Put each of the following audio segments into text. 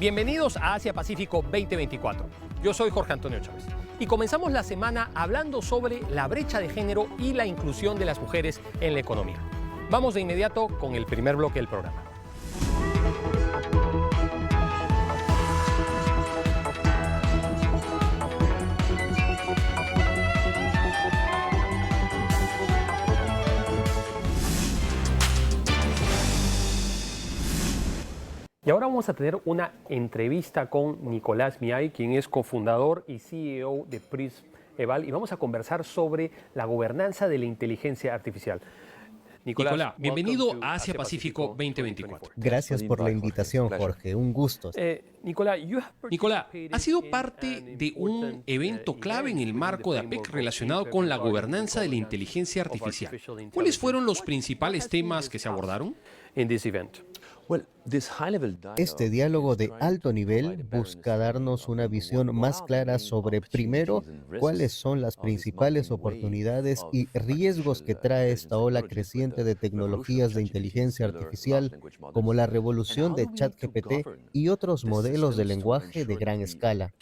Bienvenidos a Asia Pacífico 2024. Yo soy Jorge Antonio Chávez y comenzamos la semana hablando sobre la brecha de género y la inclusión de las mujeres en la economía. Vamos de inmediato con el primer bloque del programa. Y ahora vamos a tener una entrevista con Nicolás Miay, quien es cofundador y CEO de Prism Eval, y vamos a conversar sobre la gobernanza de la inteligencia artificial. Nicolás, bienvenido a Asia Pacífico 2024. Gracias por la invitación, Jorge. Un gusto. Nicolás, ha sido parte de un evento clave en el marco de APEC relacionado con la gobernanza de la inteligencia artificial. ¿Cuáles fueron los principales temas que se abordaron? Este diálogo de alto nivel busca darnos una visión más clara sobre, primero, cuáles son las principales oportunidades y riesgos que trae esta ola creciente de tecnologías de inteligencia artificial, como la revolución de ChatGPT y otros modelos de lenguaje de gran escala.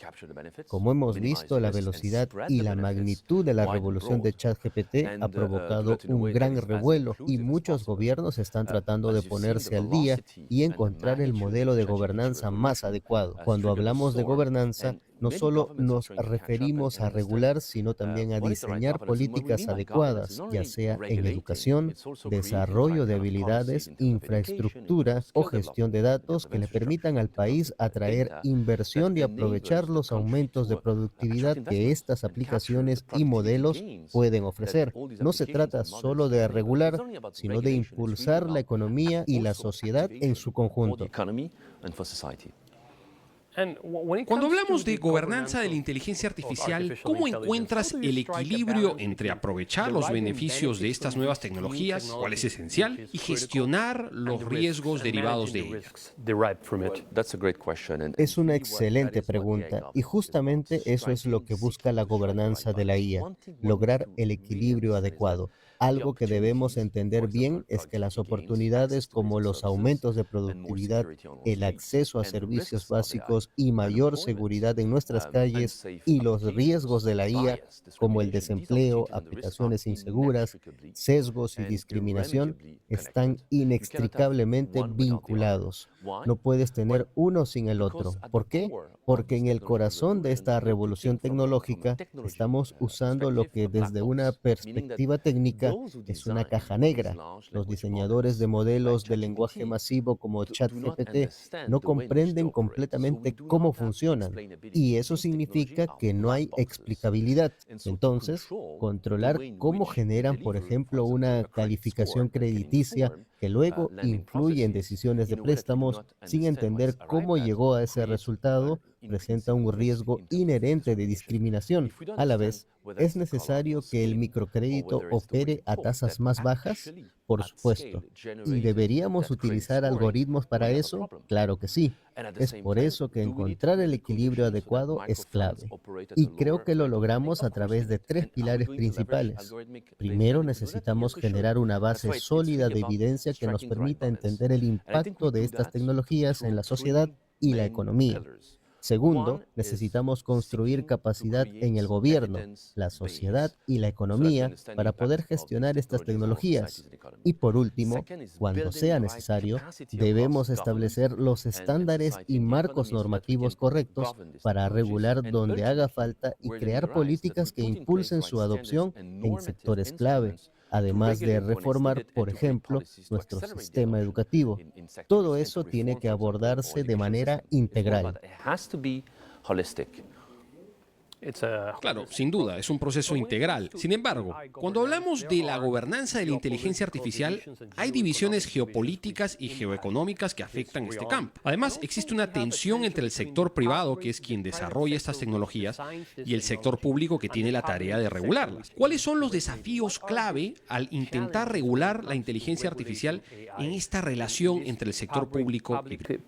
Como hemos visto, la velocidad y la magnitud de la revolución de ChatGPT ha provocado un gran revuelo y muchos gobiernos están tratando de ponerse al día y encontrar el modelo de gobernanza más adecuado. Cuando hablamos de gobernanza, no solo nos referimos a regular, sino también a diseñar políticas adecuadas, ya sea en educación, desarrollo de habilidades, infraestructura o gestión de datos que le permitan al país atraer inversión y aprovechar los aumentos de productividad que estas aplicaciones y modelos pueden ofrecer. No se trata solo de regular, sino de impulsar la economía y la sociedad en su conjunto. Cuando hablamos de gobernanza de la inteligencia artificial, ¿cómo encuentras el equilibrio entre aprovechar los beneficios de estas nuevas tecnologías, cuál es esencial, y gestionar los riesgos derivados de ellas? Es una excelente pregunta y justamente eso es lo que busca la gobernanza de la IA, lograr el equilibrio adecuado. Algo que debemos entender bien es que las oportunidades como los aumentos de productividad, el acceso a servicios básicos y mayor seguridad en nuestras calles y los riesgos de la IA, como el desempleo, aplicaciones inseguras, sesgos y discriminación, están inextricablemente vinculados. No puedes tener uno sin el otro. ¿Por qué? Porque en el corazón de esta revolución tecnológica estamos usando lo que desde una perspectiva técnica es una caja negra. Los diseñadores de modelos de lenguaje masivo como ChatGPT no comprenden completamente cómo funcionan y eso significa que no hay explicabilidad. Entonces, controlar cómo generan, por ejemplo, una calificación crediticia que luego influye en decisiones de préstamos sin entender cómo llegó a ese resultado, presenta un riesgo inherente de discriminación. A la vez, ¿es necesario que el microcrédito opere a tasas más bajas? Por supuesto. ¿Y deberíamos utilizar algoritmos para eso? Claro que sí. Es por eso que encontrar el equilibrio adecuado es clave. Y creo que lo logramos a través de tres pilares principales. Primero, necesitamos generar una base sólida de evidencia que nos permita entender el impacto de estas tecnologías en la sociedad y la economía. Segundo, necesitamos construir capacidad en el gobierno, la sociedad y la economía para poder gestionar estas tecnologías. Y por último, cuando sea necesario, debemos establecer los estándares y marcos normativos correctos para regular donde haga falta y crear políticas que impulsen su adopción en sectores clave, además de reformar, por ejemplo, nuestro sistema educativo. Todo eso tiene que abordarse de manera integral. Claro, sin duda, es un proceso integral. Sin embargo, cuando hablamos de la gobernanza de la inteligencia artificial, hay divisiones geopolíticas y geoeconómicas que afectan este campo. Además, existe una tensión entre el sector privado, que es quien desarrolla estas tecnologías, y el sector público, que tiene la tarea de regularlas. ¿Cuáles son los desafíos clave al intentar regular la inteligencia artificial en esta relación entre el sector público y privado?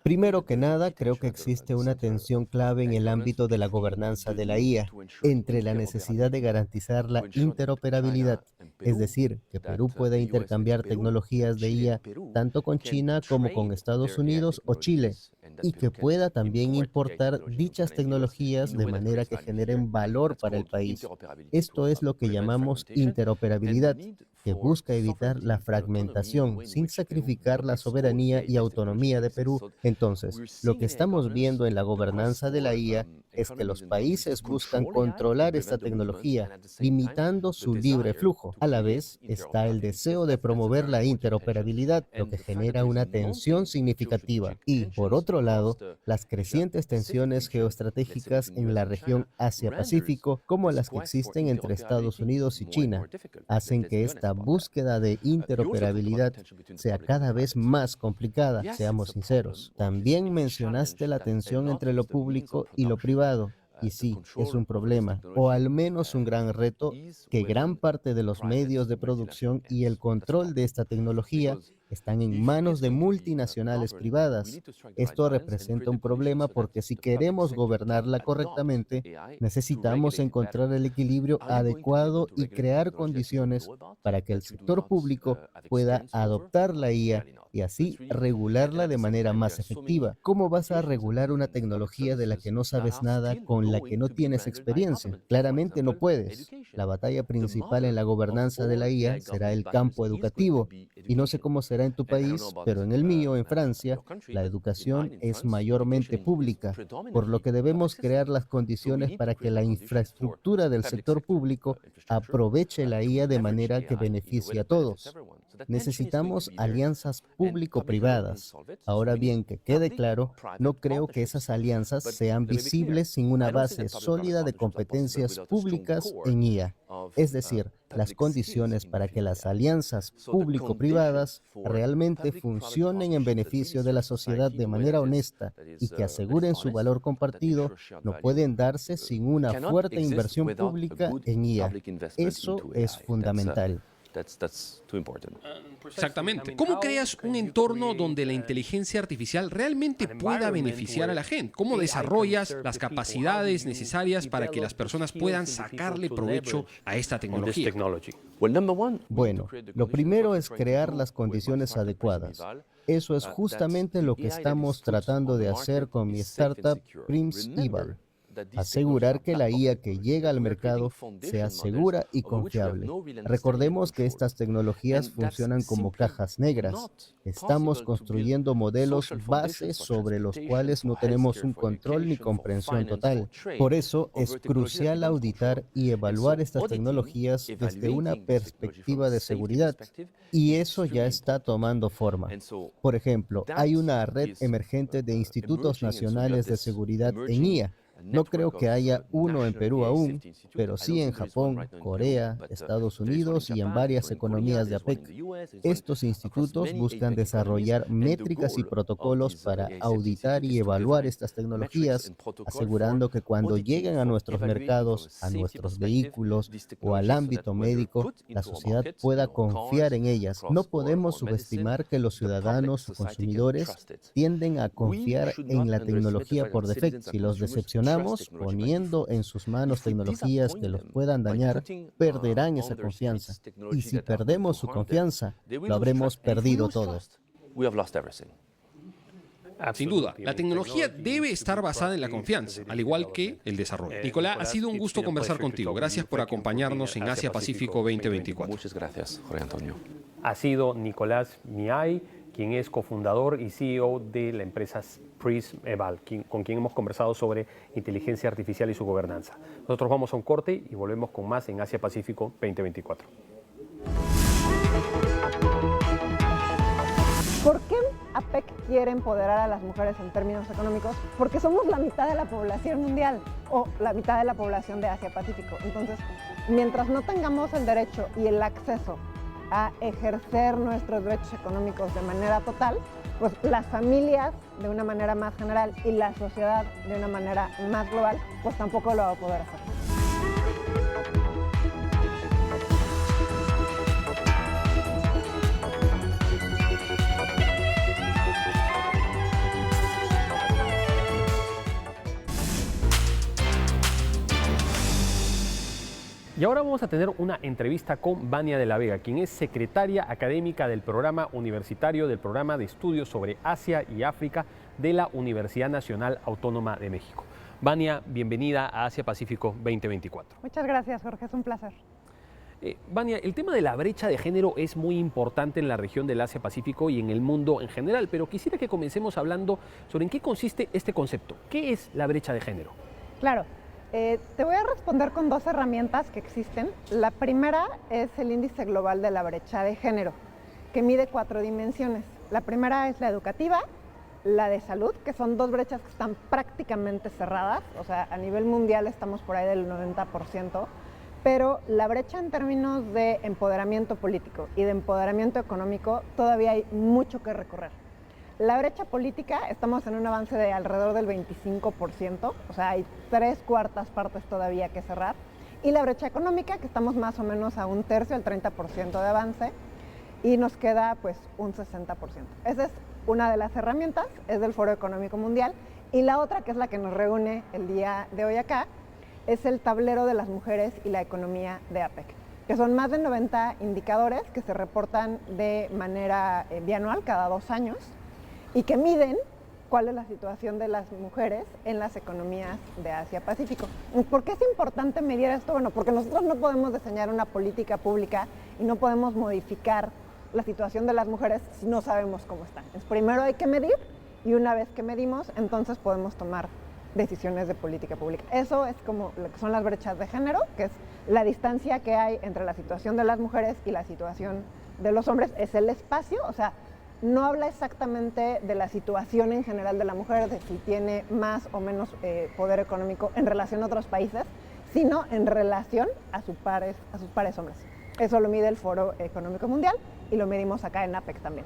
Primero que nada, creo que existe una tensión clave en el ámbito de la gobernanza de la IA entre la necesidad de garantizar la interoperabilidad, es decir, que Perú pueda intercambiar tecnologías de IA tanto con China como con Estados Unidos o Chile, y que pueda también importar dichas tecnologías de manera que generen valor para el país. Esto es lo que llamamos interoperabilidad, que busca evitar la fragmentación sin sacrificar la soberanía y autonomía de Perú. Entonces, lo que estamos viendo en la gobernanza de la IA es que los países buscan controlar esta tecnología, limitando su libre flujo. A la vez, está el deseo de promover la interoperabilidad, lo que genera una tensión significativa. Y, por otro lado, las crecientes tensiones geoestratégicas en la región Asia-Pacífico, como las que existen entre Estados Unidos y China, hacen que esta búsqueda de interoperabilidad sea cada vez más complicada, seamos sinceros. También mencionaste la tensión entre lo público y lo privado. Y sí, es un problema, o al menos un gran reto, que gran parte de los medios de producción y el control de esta tecnología están en manos de multinacionales privadas. Esto representa un problema porque si queremos gobernarla correctamente, necesitamos encontrar el equilibrio adecuado y crear condiciones para que el sector público pueda adoptar la IA y así regularla de manera más efectiva. ¿Cómo vas a regular una tecnología de la que no sabes nada, con la que no tienes experiencia? Claramente no puedes. La batalla principal en la gobernanza de la IA será el campo educativo, y no sé cómo será en tu país, pero en el mío, en Francia, la educación es mayormente pública, por lo que debemos crear las condiciones para que la infraestructura del sector público aproveche la IA de manera que beneficie a todos. Necesitamos alianzas público-privadas. Ahora bien, que quede claro, no creo que esas alianzas sean visibles sin una base sólida de competencias públicas en IA. Es decir, las condiciones para que las alianzas público-privadas realmente funcionen en beneficio de la sociedad de manera honesta y que aseguren su valor compartido no pueden darse sin una fuerte inversión pública en IA. Eso es fundamental. Exactamente. ¿Cómo creas un entorno donde la inteligencia artificial realmente pueda beneficiar a la gente? ¿Cómo desarrollas las capacidades necesarias para que las personas puedan sacarle provecho a esta tecnología? Bueno, lo primero es crear las condiciones adecuadas. Eso es justamente lo que estamos tratando de hacer con mi startup Prince-Eval. Asegurar que la IA que llega al mercado sea segura y confiable. Recordemos que estas tecnologías funcionan como cajas negras. Estamos construyendo modelos base sobre los cuales no tenemos un control ni comprensión total. Por eso es crucial auditar y evaluar estas tecnologías desde una perspectiva de seguridad. Y eso ya está tomando forma. Por ejemplo, hay una red emergente de institutos nacionales de seguridad en IA. No creo que haya uno en Perú aún, pero sí en Japón, Corea, Estados Unidos y en varias economías de APEC. Estos institutos buscan desarrollar métricas y protocolos para auditar y evaluar estas tecnologías, asegurando que cuando lleguen a nuestros mercados, a nuestros vehículos o al ámbito médico, la sociedad pueda confiar en ellas. No podemos subestimar que los ciudadanos o consumidores tienden a confiar en la tecnología por defecto. Si los decepcionamos, poniendo en sus manos tecnologías que los puedan dañar, perderán esa confianza. Y si perdemos su confianza, lo habremos perdido todo. Sin duda, la tecnología debe estar basada en la confianza, al igual que el desarrollo. Nicolás, ha sido un gusto conversar contigo. Gracias por acompañarnos en Asia Pacífico 2024. Muchas gracias, Jorge Antonio. Ha sido Nicolás Miay, quien es cofundador y CEO de la empresa Prince-Eval, con quien hemos conversado sobre inteligencia artificial y su gobernanza. Nosotros vamos a un corte y volvemos con más en Asia Pacífico 2024. ¿Por qué APEC quiere empoderar a las mujeres en términos económicos? Porque somos la mitad de la población mundial o la mitad de la población de Asia-Pacífico. Entonces, mientras no tengamos el derecho y el acceso a ejercer nuestros derechos económicos de manera total, pues las familias de una manera más general y la sociedad de una manera más global, pues tampoco lo va a poder hacer. Y ahora vamos a tener una entrevista con Vania de la Vega, quien es secretaria académica del programa universitario del programa de estudios sobre Asia y África de la Universidad Nacional Autónoma de México. Vania, bienvenida a Asia Pacífico 2024. Muchas gracias, Jorge, es un placer. Vania, el tema de la brecha de género es muy importante en la región del Asia-Pacífico y en el mundo en general, pero quisiera que comencemos hablando sobre en qué consiste este concepto. ¿Qué es la brecha de género? Claro, te voy a responder con dos herramientas que existen. La primera es el índice global de la brecha de género, que mide 4 dimensiones. La primera es la educativa, la de salud, que son dos brechas que están prácticamente cerradas, o sea, a nivel mundial estamos por ahí del 90%, pero la brecha en términos de empoderamiento político y de empoderamiento económico todavía hay mucho que recorrer. La brecha política, estamos en un avance de alrededor del 25%, o sea, hay 3/4 partes todavía que cerrar, y la brecha económica, que estamos más o menos a 1/3, al 30% de avance, y nos queda pues un 60%. Esa es una de las herramientas, es del Foro Económico Mundial, y la otra, que es la que nos reúne el día de hoy acá, es el tablero de las mujeres y la economía de APEC, que son más de 90 indicadores que se reportan de manera bianual, cada 2 años, y que miden cuál es la situación de las mujeres en las economías de Asia-Pacífico. ¿Por qué es importante medir esto? Bueno, porque nosotros no podemos diseñar una política pública y no podemos modificar la situación de las mujeres si no sabemos cómo están. Entonces, primero hay que medir, y una vez que medimos, entonces podemos tomar decisiones de política pública. Eso es como lo que son las brechas de género, que es la distancia que hay entre la situación de las mujeres y la situación de los hombres. Es el espacio, o sea, no habla exactamente de la situación en general de la mujer, de si tiene más o menos poder económico en relación a otros países, sino en relación a sus pares hombres. Eso lo mide el Foro Económico Mundial y lo medimos acá en APEC también.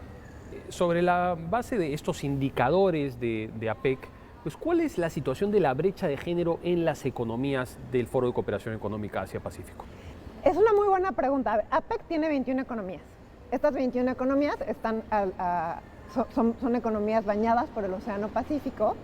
Sobre la base de estos indicadores de APEC, pues, ¿cuál es la situación de la brecha de género en las economías del Foro de Cooperación Económica Asia-Pacífico? Es una muy buena pregunta. A ver, APEC tiene 21 economías. Estas 21 economías están son economías bañadas por el Océano Pacífico,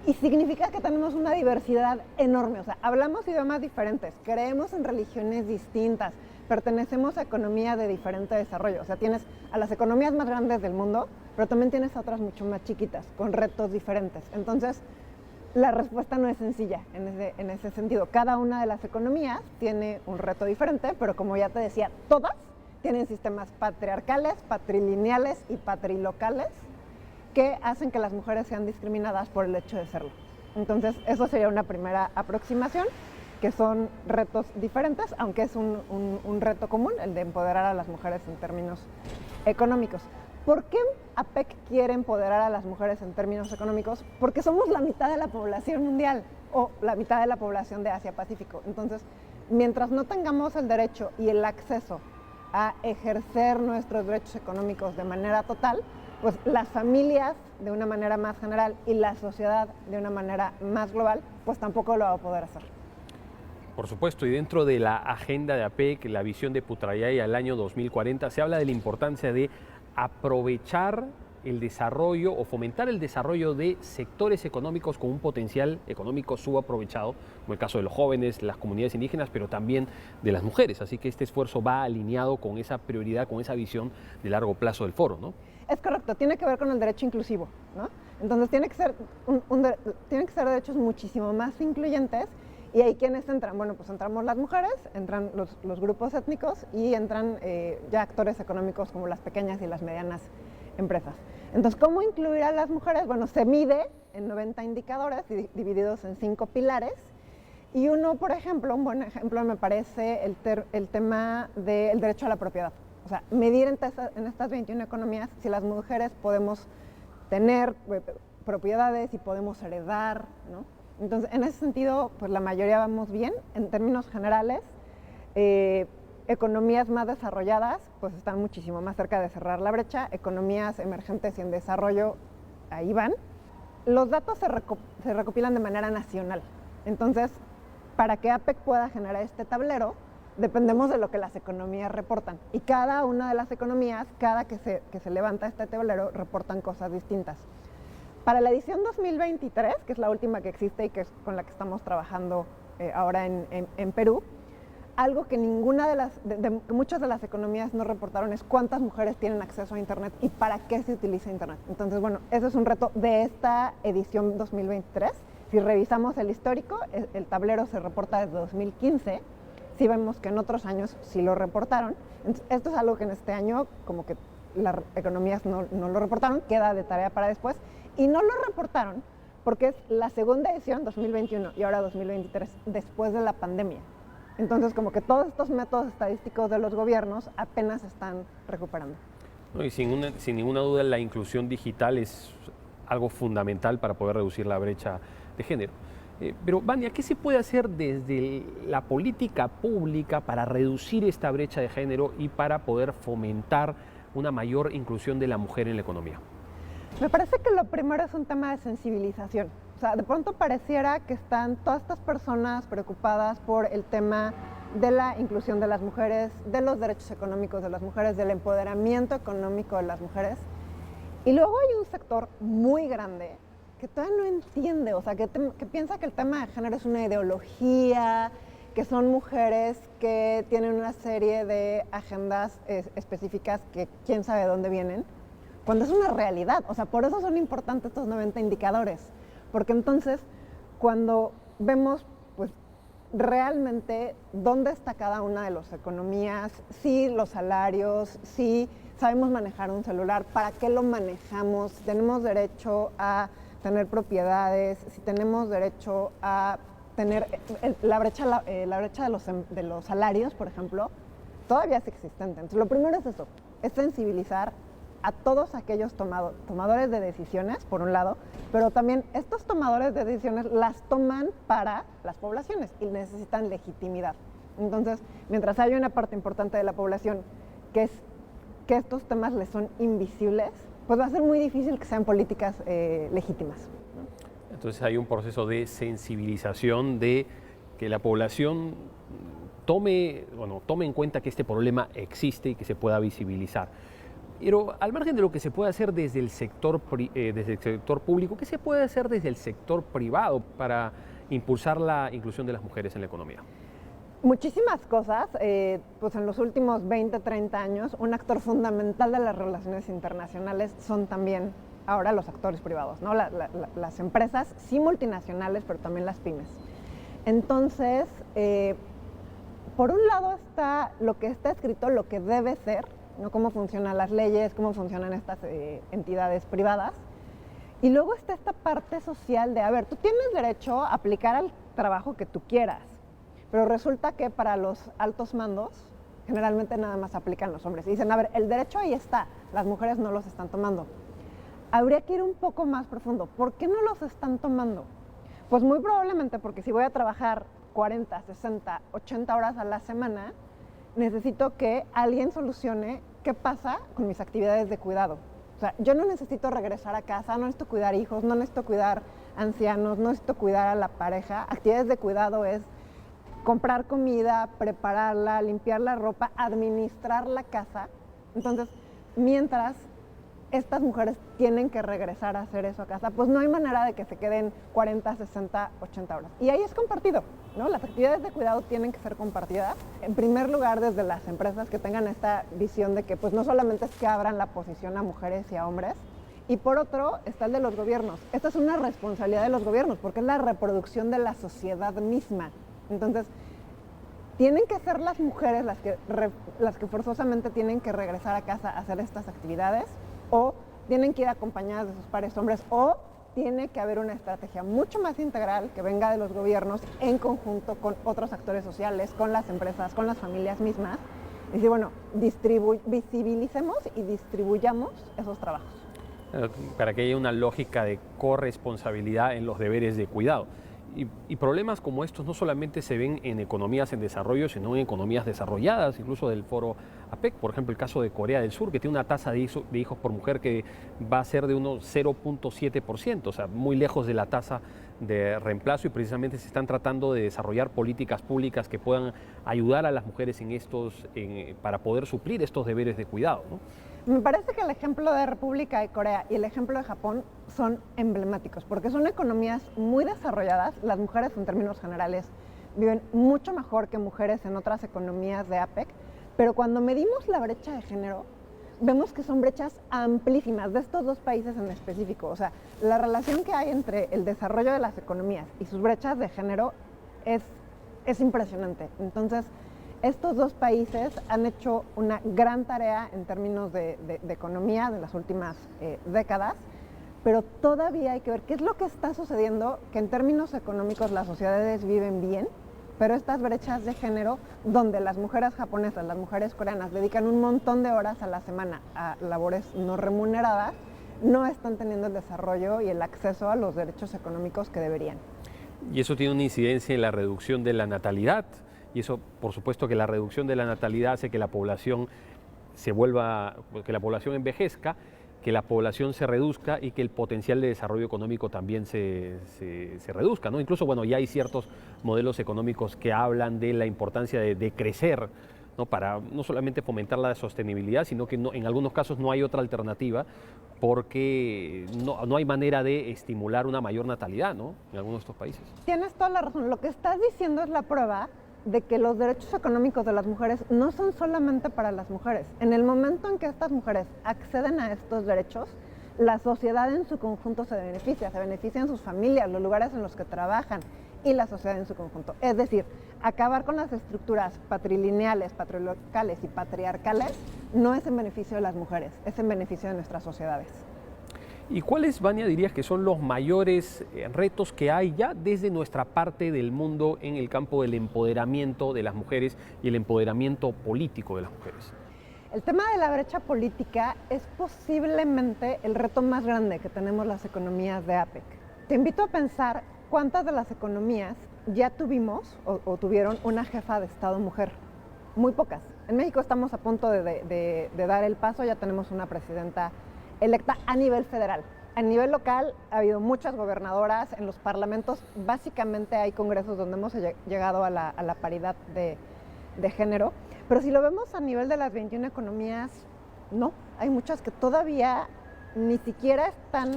y significa que tenemos una diversidad enorme. O sea, hablamos idiomas diferentes, creemos en religiones distintas, pertenecemos a economías de diferente desarrollo. O sea, tienes a las economías más grandes del mundo, pero también tienes a otras mucho más chiquitas, con retos diferentes. Entonces, la respuesta no es sencilla en ese sentido. Cada una de las economías tiene un reto diferente, pero como ya te decía, todas tienen sistemas patriarcales, patrilineales y patrilocales que hacen que las mujeres sean discriminadas por el hecho de serlo. Entonces, eso sería una primera aproximación, que son retos diferentes, aunque es un reto común, el de empoderar a las mujeres en términos económicos. ¿Por qué APEC quiere empoderar a las mujeres en términos económicos? Porque somos la mitad de la población mundial, o la mitad de la población de Asia-Pacífico. Entonces, mientras no tengamos el derecho y el acceso a ejercer nuestros derechos económicos de manera total, pues las familias de una manera más general y la sociedad de una manera más global, pues tampoco lo va a poder hacer. Por supuesto, y dentro de la agenda de APEC, la visión de Putrajaya al año 2040, se habla de la importancia de aprovechar el desarrollo o fomentar el desarrollo de sectores económicos con un potencial económico subaprovechado, como el caso de los jóvenes, las comunidades indígenas, pero también de las mujeres. Así que este esfuerzo va alineado con esa prioridad, con esa visión de largo plazo del foro, ¿no? Es correcto, tiene que ver con el derecho inclusivo, ¿no? Entonces tiene que ser tienen que ser derechos muchísimo más incluyentes. ¿Y ahí quiénes entran? Bueno, pues entramos las mujeres, entran los grupos étnicos y entran ya actores económicos como las pequeñas y las medianas empresas. Entonces, ¿cómo incluir a las mujeres? Bueno, se mide en 90 indicadores divididos en 5 pilares. Y uno, por ejemplo, un buen ejemplo me parece el tema del derecho a la propiedad. O sea, medir en estas 21 economías si las mujeres podemos tener propiedades y podemos heredar, ¿no? Entonces, en ese sentido, pues la mayoría vamos bien. En términos generales, economías más desarrolladas pues están muchísimo más cerca de cerrar la brecha. Economías emergentes y en desarrollo, ahí van. Los datos se recopilan de manera nacional. Entonces, para que APEC pueda generar este tablero, dependemos de lo que las economías reportan. Y cada una de las economías, cada que se levanta este tablero, reportan cosas distintas. Para la edición 2023, que es la última que existe y que es con la que estamos trabajando ahora en Perú, algo que ninguna que muchas de las economías no reportaron es cuántas mujeres tienen acceso a Internet y para qué se utiliza Internet. Entonces, bueno, ese es un reto de esta edición 2023. Si revisamos el histórico, el tablero se reporta desde 2015. Sí vemos que en otros años sí lo reportaron. Entonces, esto es algo que en este año como que las economías no lo reportaron, queda de tarea para después. Y no lo reportaron porque es la segunda edición, 2021 y ahora 2023, después de la pandemia. Entonces, como que todos estos métodos estadísticos de los gobiernos apenas se están recuperando. No, y sin ninguna duda la inclusión digital es algo fundamental para poder reducir la brecha de género. Pero, Vania, ¿qué se puede hacer desde la política pública para reducir esta brecha de género y para poder fomentar una mayor inclusión de la mujer en la economía? Me parece que lo primero es un tema de sensibilización. O sea, de pronto pareciera que están todas estas personas preocupadas por el tema de la inclusión de las mujeres, de los derechos económicos de las mujeres, del empoderamiento económico de las mujeres. Y luego hay un sector muy grande que todavía no entiende, o sea, que piensa que el tema de género es una ideología, que son mujeres que tienen una serie de agendas específicas que quién sabe de dónde vienen, cuando es una realidad. O sea, por eso son importantes estos 90 indicadores, porque entonces cuando vemos pues realmente dónde está cada una de las economías, si los salarios, si sabemos manejar un celular, para qué lo manejamos, si tenemos derecho a tener propiedades, si tenemos derecho a tener la brecha de los salarios, por ejemplo, todavía es existente. Entonces, lo primero es eso, es sensibilizar a todos aquellos tomadores de decisiones, por un lado, pero también estos tomadores de decisiones las toman para las poblaciones y necesitan legitimidad. Entonces, mientras haya una parte importante de la población que estos temas les son invisibles, pues va a ser muy difícil que sean políticas legítimas, ¿no? Entonces hay un proceso de sensibilización de que la población tome en cuenta que este problema existe y que se pueda visibilizar. Pero al margen de lo que se puede hacer desde el sector público, ¿qué se puede hacer desde el sector privado para impulsar la inclusión de las mujeres en la economía? Muchísimas cosas. Pues en los últimos 20, 30 años, un actor fundamental de las relaciones internacionales son también ahora los actores privados, ¿no? Las empresas, sí multinacionales, pero también las pymes. Entonces, por un lado está lo que está escrito, lo que debe ser, ¿no? Cómo funcionan las leyes, cómo funcionan estas entidades privadas. Y luego está esta parte social de, a ver, tú tienes derecho a aplicar al trabajo que tú quieras, pero resulta que para los altos mandos generalmente nada más aplican los hombres. Y dicen, a ver, el derecho ahí está, las mujeres no los están tomando. Habría que ir un poco más profundo. ¿Por qué no los están tomando? Pues muy probablemente porque si voy a trabajar 40, 60, 80 horas a la semana, necesito que alguien solucione qué pasa con mis actividades de cuidado. O sea, yo no necesito regresar a casa, no necesito cuidar hijos, no necesito cuidar ancianos, no necesito cuidar a la pareja. Actividades de cuidado es comprar comida, prepararla, limpiar la ropa, administrar la casa. Entonces, mientras estas mujeres tienen que regresar a hacer eso a casa, pues no hay manera de que se queden 40, 60, 80 horas. Y ahí es compartido, ¿no? Las actividades de cuidado tienen que ser compartidas. En primer lugar, desde las empresas que tengan esta visión de que pues no solamente es que abran la posición a mujeres y a hombres, y por otro está el de los gobiernos. Esta es una responsabilidad de los gobiernos porque es la reproducción de la sociedad misma. Entonces, tienen que ser las mujeres las que forzosamente tienen que regresar a casa a hacer estas actividades, o tienen que ir acompañadas de sus pares hombres, o tiene que haber una estrategia mucho más integral que venga de los gobiernos en conjunto con otros actores sociales, con las empresas, con las familias mismas. Y decir, bueno, visibilicemos y distribuyamos esos trabajos. Para que haya una lógica de corresponsabilidad en los deberes de cuidado. Y problemas como estos no solamente se ven en economías en desarrollo, sino en economías desarrolladas, incluso del foro APEC. Por ejemplo, el caso de Corea del Sur, que tiene una tasa de hijos por mujer que va a ser de unos 0.7%, o sea, muy lejos de la tasa de reemplazo, y precisamente se están tratando de desarrollar políticas públicas que puedan ayudar a las mujeres para poder suplir estos deberes de cuidado, ¿no? Me parece que el ejemplo de República de Corea y el ejemplo de Japón son emblemáticos, porque son economías muy desarrolladas. Las mujeres, en términos generales, viven mucho mejor que mujeres en otras economías de APEC, pero cuando medimos la brecha de género, vemos que son brechas amplísimas de estos dos países en específico. O sea, la relación que hay entre el desarrollo de las economías y sus brechas de género es impresionante. Entonces, estos dos países han hecho una gran tarea en términos de economía de las últimas décadas, pero todavía hay que ver qué es lo que está sucediendo, que en términos económicos las sociedades viven bien, pero estas brechas de género, donde las mujeres japonesas, las mujeres coreanas dedican un montón de horas a la semana a labores no remuneradas, no están teniendo el desarrollo y el acceso a los derechos económicos que deberían. Y eso tiene una incidencia en la reducción de la natalidad, y eso, por supuesto, que la reducción de la natalidad hace que la población que la población envejezca, que la población se reduzca y que el potencial de desarrollo económico también se reduzca, ¿no? Incluso, bueno, ya hay ciertos modelos económicos que hablan de la importancia de crecer, ¿no? Para no solamente fomentar la sostenibilidad, sino que en algunos casos no hay otra alternativa porque no hay manera de estimular una mayor natalidad, ¿no? En algunos de estos países. Tienes toda la razón. Lo que estás diciendo es la prueba de que los derechos económicos de las mujeres no son solamente para las mujeres. En el momento en que estas mujeres acceden a estos derechos, la sociedad en su conjunto se benefician sus familias, los lugares en los que trabajan y la sociedad en su conjunto. Es decir, acabar con las estructuras patrilineales, patriarcales y patriarcales no es en beneficio de las mujeres, es en beneficio de nuestras sociedades. ¿Y cuáles, Vania, dirías que son los mayores retos que hay ya desde nuestra parte del mundo en el campo del empoderamiento de las mujeres y el empoderamiento político de las mujeres? El tema de la brecha política es posiblemente el reto más grande que tenemos las economías de APEC. Te invito a pensar cuántas de las economías ya tuvimos o tuvieron una jefa de Estado mujer. Muy pocas. En México estamos a punto de dar el paso, ya tenemos una presidenta electa a nivel federal. A nivel local ha habido muchas gobernadoras, en los parlamentos básicamente hay congresos donde hemos llegado a la paridad de género, pero si lo vemos a nivel de las 21 economías, no, hay muchas que todavía ni siquiera están,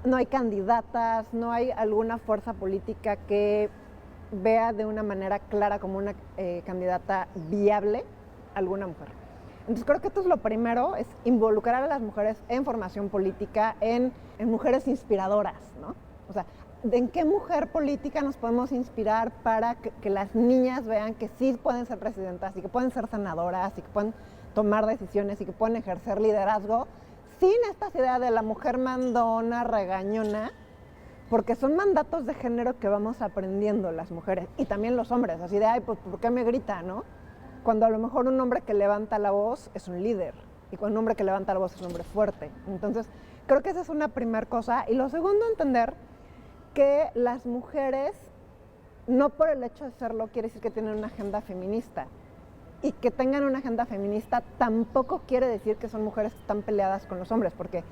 no hay candidatas, no hay alguna fuerza política que vea de una manera clara como una candidata viable alguna mujer. Entonces creo que esto es lo primero, es involucrar a las mujeres en formación política, en mujeres inspiradoras, ¿no? O sea, ¿en qué mujer política nos podemos inspirar para que las niñas vean que sí pueden ser presidentas y que pueden ser senadoras y que pueden tomar decisiones y que pueden ejercer liderazgo sin estas ideas de la mujer mandona, regañona, porque son mandatos de género que vamos aprendiendo las mujeres y también los hombres, así de, ay, pues ¿por qué me grita, no? Cuando a lo mejor un hombre que levanta la voz es un líder y cuando un hombre que levanta la voz es un hombre fuerte. Entonces, creo que esa es una primera cosa. Y lo segundo, entender que las mujeres, no por el hecho de serlo, quiere decir que tienen una agenda feminista. Y que tengan una agenda feminista tampoco quiere decir que son mujeres que están peleadas con los hombres, porque,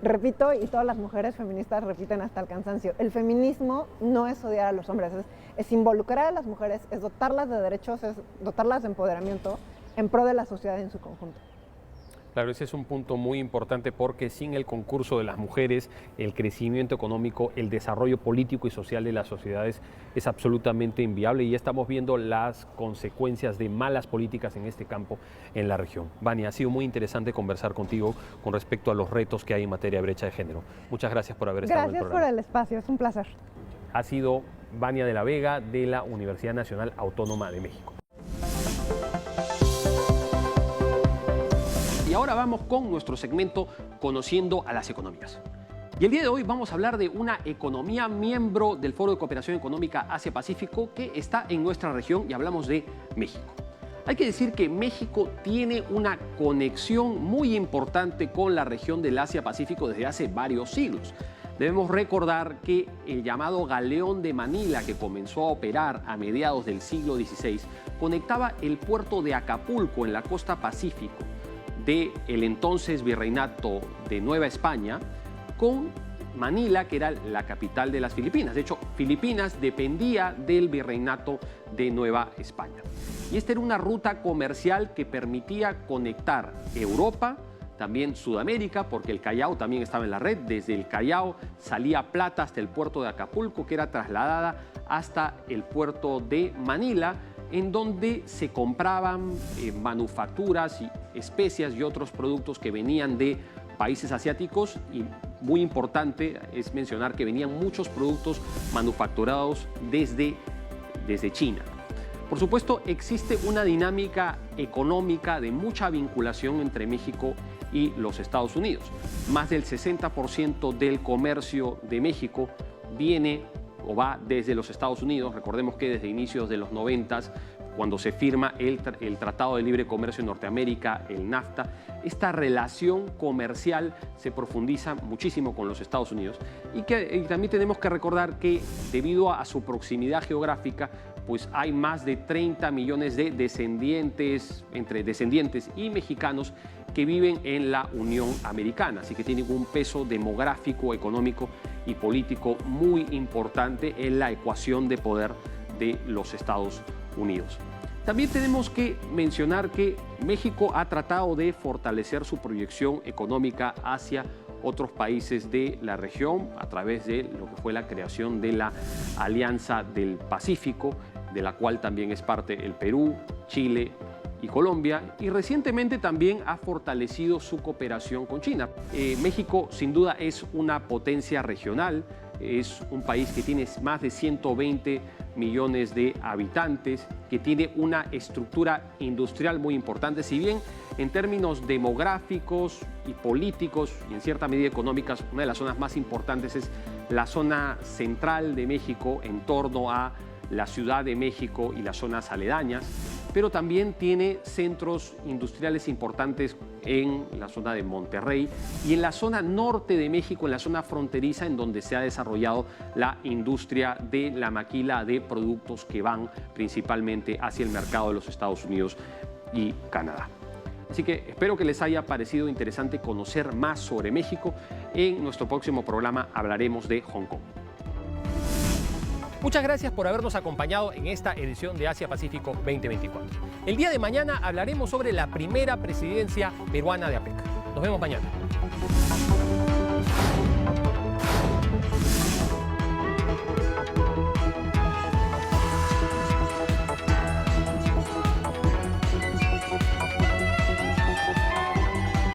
repito, y todas las mujeres feministas repiten hasta el cansancio, el feminismo no es odiar a los hombres, es involucrar a las mujeres, es dotarlas de derechos, es dotarlas de empoderamiento en pro de la sociedad en su conjunto. Claro, ese es un punto muy importante porque sin el concurso de las mujeres, el crecimiento económico, el desarrollo político y social de las sociedades es absolutamente inviable y ya estamos viendo las consecuencias de malas políticas en este campo en la región. Vania, ha sido muy interesante conversar contigo con respecto a los retos que hay en materia de brecha de género. Muchas gracias por haber estado en el programa. Gracias por el espacio, es un placer. Ha sido Vania de la Vega de la Universidad Nacional Autónoma de México. Y ahora vamos con nuestro segmento Conociendo a las Economías. Y el día de hoy vamos a hablar de una economía miembro del Foro de Cooperación Económica Asia-Pacífico que está en nuestra región y hablamos de México. Hay que decir que México tiene una conexión muy importante con la región del Asia-Pacífico desde hace varios siglos. Debemos recordar que el llamado Galeón de Manila, que comenzó a operar a mediados del siglo XVI, conectaba el puerto de Acapulco en la costa pacífico del entonces Virreinato de Nueva España con Manila, que era la capital de las Filipinas. De hecho, Filipinas dependía del Virreinato de Nueva España. Y esta era una ruta comercial que permitía conectar Europa también Sudamérica, porque el Callao también estaba en la red. Desde el Callao salía plata hasta el puerto de Acapulco, que era trasladada hasta el puerto de Manila, en donde se compraban manufacturas y especias y otros productos que venían de países asiáticos, y muy importante es mencionar que venían muchos productos manufacturados desde China. Por supuesto, existe una dinámica económica de mucha vinculación entre México y los Estados Unidos. Más del 60% del comercio de México viene o va desde los Estados Unidos. Recordemos que desde inicios de los 90, cuando se firma el Tratado de Libre Comercio en Norteamérica, el NAFTA, esta relación comercial se profundiza muchísimo con los Estados Unidos. Y también tenemos que recordar que debido a su proximidad geográfica, pues hay más de 30 millones de descendientes, entre descendientes y mexicanos, que viven en la Unión Americana. Así que tienen un peso demográfico, económico y político muy importante en la ecuación de poder de los Estados Unidos. También tenemos que mencionar que México ha tratado de fortalecer su proyección económica hacia otros países de la región a través de lo que fue la creación de la Alianza del Pacífico, de la cual también es parte el Perú, Chile y Colombia, y recientemente también ha fortalecido su cooperación con China. México sin duda es una potencia regional, es un país que tiene más de 120 millones de habitantes, que tiene una estructura industrial muy importante, si bien en términos demográficos y políticos y en cierta medida económicas, una de las zonas más importantes es la zona central de México en torno a la Ciudad de México y las zonas aledañas, pero también tiene centros industriales importantes en la zona de Monterrey y en la zona norte de México, en la zona fronteriza, en donde se ha desarrollado la industria de la maquila de productos que van principalmente hacia el mercado de los Estados Unidos y Canadá. Así que espero que les haya parecido interesante conocer más sobre México. En nuestro próximo programa hablaremos de Hong Kong. Muchas gracias por habernos acompañado en esta edición de Asia Pacífico 2024. El día de mañana hablaremos sobre la primera presidencia peruana de APEC. Nos vemos mañana.